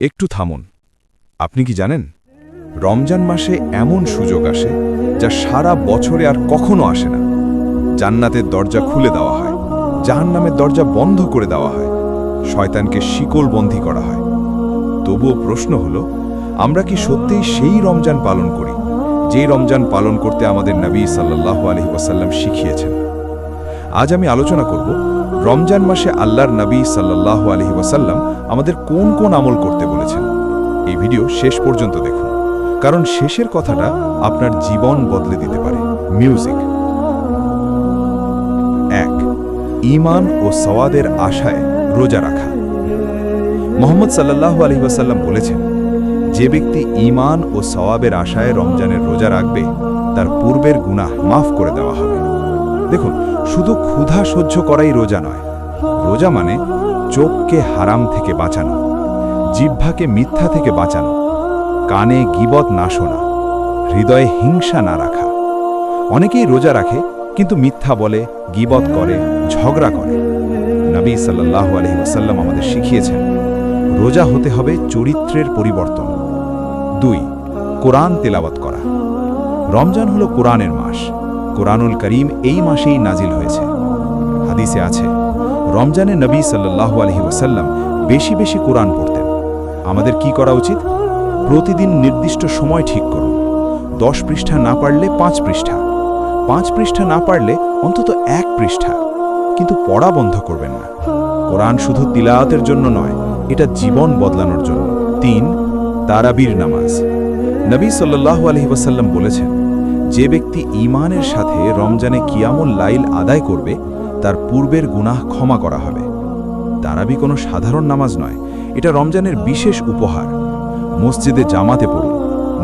একটু থামুন। আপনি কি জানেন রমজান মাসে এমন সুযোগ আসে যা সারা বছরে আর কখনো আসে না। জান্নাতের দরজা খুলে দেওয়া হয়, জাহান্নামের দরজা বন্ধ করে দেওয়া হয়, শয়তানকে শিকলবন্দী করা হয়। তবুও প্রশ্ন হলো, আমরা কি সত্যিই সেই রমজান পালন করি যেই রমজান পালন করতে আমাদের নবী সাল্লাল্লাহু আলাইহি ওয়াসাল্লাম শিখিয়েছেন? আজ আমি আলোচনা করব রমজান মাসে আল্লাহর নবী সাল্লাল্লাহু আলাইহি ওয়াসাল্লাম আমাদের কোন কোন আমল করতে বলেছেন। এই ভিডিও শেষ পর্যন্ত দেখুন, কারণ শেষের কথাটা আপনার জীবন বদলে দিতে পারে। মিউজিক। 1. ঈমান ও সওয়াবের আশায় রোজা রাখা। মুহাম্মদ সাল্লাল্লাহু আলাইহি ওয়াসাল্লাম বলেছেন, যে ব্যক্তি ঈমান ও সওয়াবের আশায় রমজানের রোজা রাখবে তার পূর্বের গুনাহ মাফ করে দেওয়া হবে। দেখুন, শুধু ক্ষুধা সহ্য করাই রোজা নয়। রোজা মানে চোখকে হারাম থেকে বাঁচানো, জিহ্বাকে মিথ্যা থেকে বাঁচানো, কানে গীবত না শোনা, হৃদয়ে হিংসা না রাখা। অনেকেই রোজা রাখে কিন্তু মিথ্যা বলে, গীবত করে, ঝগড়া করে। নবী সাল্লাল্লাহু আলাইহি ওয়াসাল্লাম আমাদের শিখিয়েছেন রোজা হতে হবে চরিত্রের পরিবর্তন। 2. কোরআন তেলাওয়াত করা। রমজান হলো কোরআনের মাস। কোরআনুল করিম এই মাসেই নাজিল হয়েছে। হাদিসে আছে, রমজানে নবী সাল্লাল্লাহু আলাইহি ওয়াসাল্লাম বেশি বেশি কোরআন পড়তেন। আমাদের কি করা উচিত? প্রতিদিন নির্দিষ্ট সময় ঠিক করুন। 10 পৃষ্ঠা না পারলে 5 পৃষ্ঠা, 5 পৃষ্ঠা না পারলে অন্তত 1 পৃষ্ঠা, কিন্তু পড়া বন্ধ করবেন না। কোরআন শুধু তিলাওয়াতের জন্য নয়, এটা জীবন বদলানোর জন্য। 3. তারাবির নামাজ। নবী সাল্লাল্লাহু আলাইহি ওয়াসাল্লাম বলেছেন, যে ব্যক্তি ঈমানের সাথে রমজানে কিয়ামুল লাইল আদায় করবে তার পূর্বের গুনাহ ক্ষমা করা হবে। তারাবি কোনো সাধারণ নামাজ নয়, এটা রমজানের বিশেষ উপহার। মসজিদে জামাতে পড়ুন,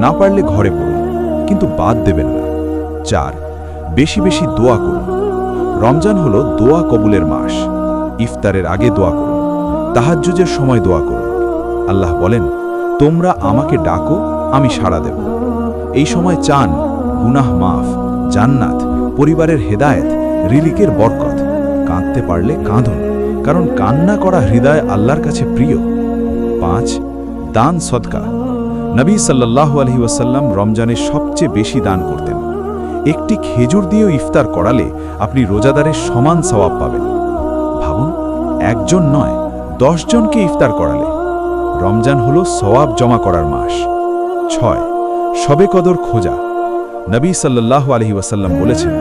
না পারলে ঘরে পড়ুন, কিন্তু বাদ দেবেন না। 4. বেশি বেশি দোয়া করুন। রমজান হলো দোয়া কবুলের মাস। ইফতারের আগে দোয়া করুন, তাহাজ্জুদের সময় দোয়া করুন। আল্লাহ বলেন, তোমরা আমাকে ডাকো, আমি সাড়া দেব। এই সময় চান গুনাহ মাফ, জান্নাত, পরিবারের হেদায়েত, রিজিকের বরকত। কাঁদতে পারলে কাঁদুন, কারণ কান্না করা হৃদয় আল্লাহর কাছে প্রিয়। 5. দান সদকা। নবী সাল্লাল্লাহু আলাইহি ওয়াসাল্লাম রমজানে সবচেয়ে বেশি দান করতেন। একটি খেজুর দিয়েও ইফতার করালে আপনি রোজাদারের সমান সওয়াব পাবেন। ভাবুন, একজন নয় 10 জনকে ইফতার করালে। রমজান হলো সওয়াব জমা করার মাস। 6. শবে কদর খোঁজা। নবী সাল্লাল্লাহু আলাইহি ওয়াসাল্লাম বলেছেন,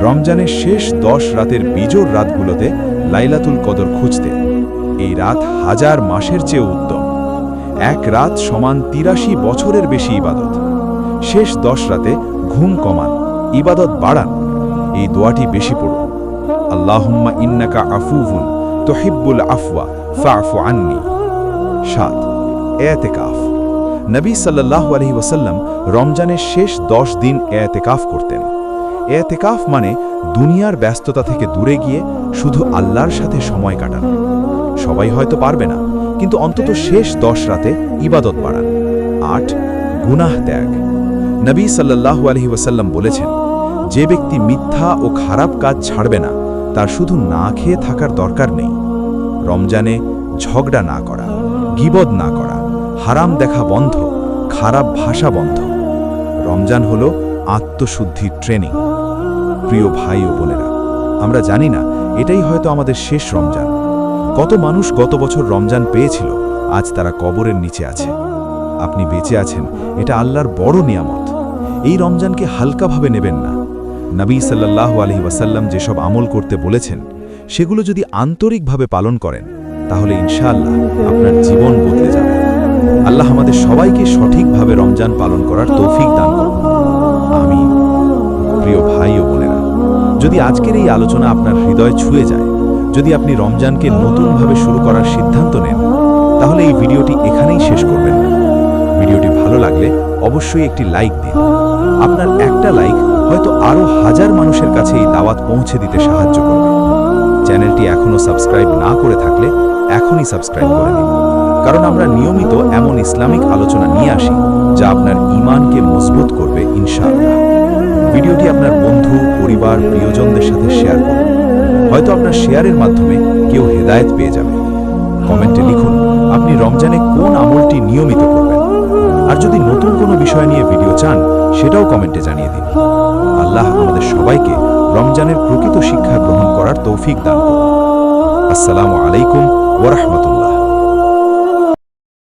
রমজানের শেষ 10 রাতের বিজোড় রাতগুলোতে লাইলাতুল কদর খুঁজতে। এই রাত 1000 মাসের চেয়ে উত্তম। এক রাত সমান 83 বছরের বেশি ইবাদত। শেষ 10 রাতে ঘুম কমান, ইবাদত বাড়ান। এই দোয়াটি বেশি পড়ুন, আল্লাহুম্মা ইন্নাকা আফুউন তুহিব্বুল আফওয়া ফা'ফু আন্নি। 7. ইতিকাফ। নবী সাল্লাল্লাহু আলাইহি ওয়াসাল্লাম রমজানের শেষ 10 দিন ইতিকাফ করতেন। ইতিকাফ মানে দুনিয়ার ব্যস্ততা থেকে দূরে গিয়ে শুধু আল্লাহর সাথে সময় কাটানো। সবাই হয়তো পারবে না, কিন্তু অন্তত শেষ 10 রাতে ইবাদত বাড়ান। 8. গুনাহ ত্যাগ। নবী সাল্লাল্লাহু আলাইহি ওয়াসাল্লাম বলেছেন, যে ব্যক্তি মিথ্যা ও খারাপ কাজ ছাড়বে না তার শুধু না খেয়ে থাকার দরকার নেই। রমজানে ঝগড়া না করা, গীবত না করা, হারাম দেখা বন্ধ, খারাপ ভাষা বন্ধ। রমজান হলো আত্মশুদ্ধির ট্রেনিং। প্রিয় ভাই ও বোনেরা, আমরা জানি না এটাই হয়তো আমাদের শেষ রমজান। কত মানুষ গত বছর রমজান পেয়েছিল, আজ তারা কবরের নিচে আছে। আপনি বেঁচে আছেন, এটা আল্লাহর বড় নিয়ামত। এই রমজানকে হালকাভাবে নেবেন না। নবী সাল্লাল্লাহু আলাইহি ওয়াসাল্লাম যেসব আমল করতে বলেছেন সেগুলো যদি আন্তরিকভাবে পালন করেন তাহলে ইনশাআল্লাহ আপনার জীবন বদলে যাবে। আল্লাহ আমাদের সবাইকে সঠিকভাবে রমজান পালন করার তৌফিক দান করুন। আমিন। প্রিয় ভাই ও বোনেরা, যদি আজকের এই আলোচনা আপনার হৃদয় ছুঁয়ে যায়, যদি আপনি রমজানকে নতুনভাবে শুরু করার সিদ্ধান্ত নেন, তাহলে এই ভিডিওটি এখানেই শেষ করবেন না। ভিডিওটি ভালো লাগলে অবশ্যই একটি লাইক দিন। আপনার একটা লাইক হয়তো আরও 1000 মানুষের কাছে এই দাওয়াত পৌঁছে দিতে সাহায্য করবে। চ্যানেলটি এখনও সাবস্ক্রাইব না করে থাকলে এখনই সাবস্ক্রাইব করে দিন, কারণ আমরা নিয়মিত এমন ইসলামিক আলোচনা নিয়ে আসি যা আপনার ঈমানকে মজবুত করবে ইনশাআল্লাহ। ভিডিওটি আপনার বন্ধু, পরিবার, প্রিয়জনদের সাথে শেয়ার করুন। হয়তো আপনার শেয়ারের মাধ্যমে কেউ হেদায়েত পেয়ে যাবে। কমেন্টে লিখুন আপনি রমজানে কোন আমলটি নিয়মিত করবেন। আর যদি নতুন কোনো বিষয় নিয়ে ভিডিও চান সেটাও কমেন্টে জানিয়ে দিন। আল্লাহ আমাদের সবাইকে রমজানের প্রকৃত শিক্ষা গ্রহণ করার তৌফিক দান করুন। আসসালামু আলাইকুম ওয়া রাহমাতুল্লাহ।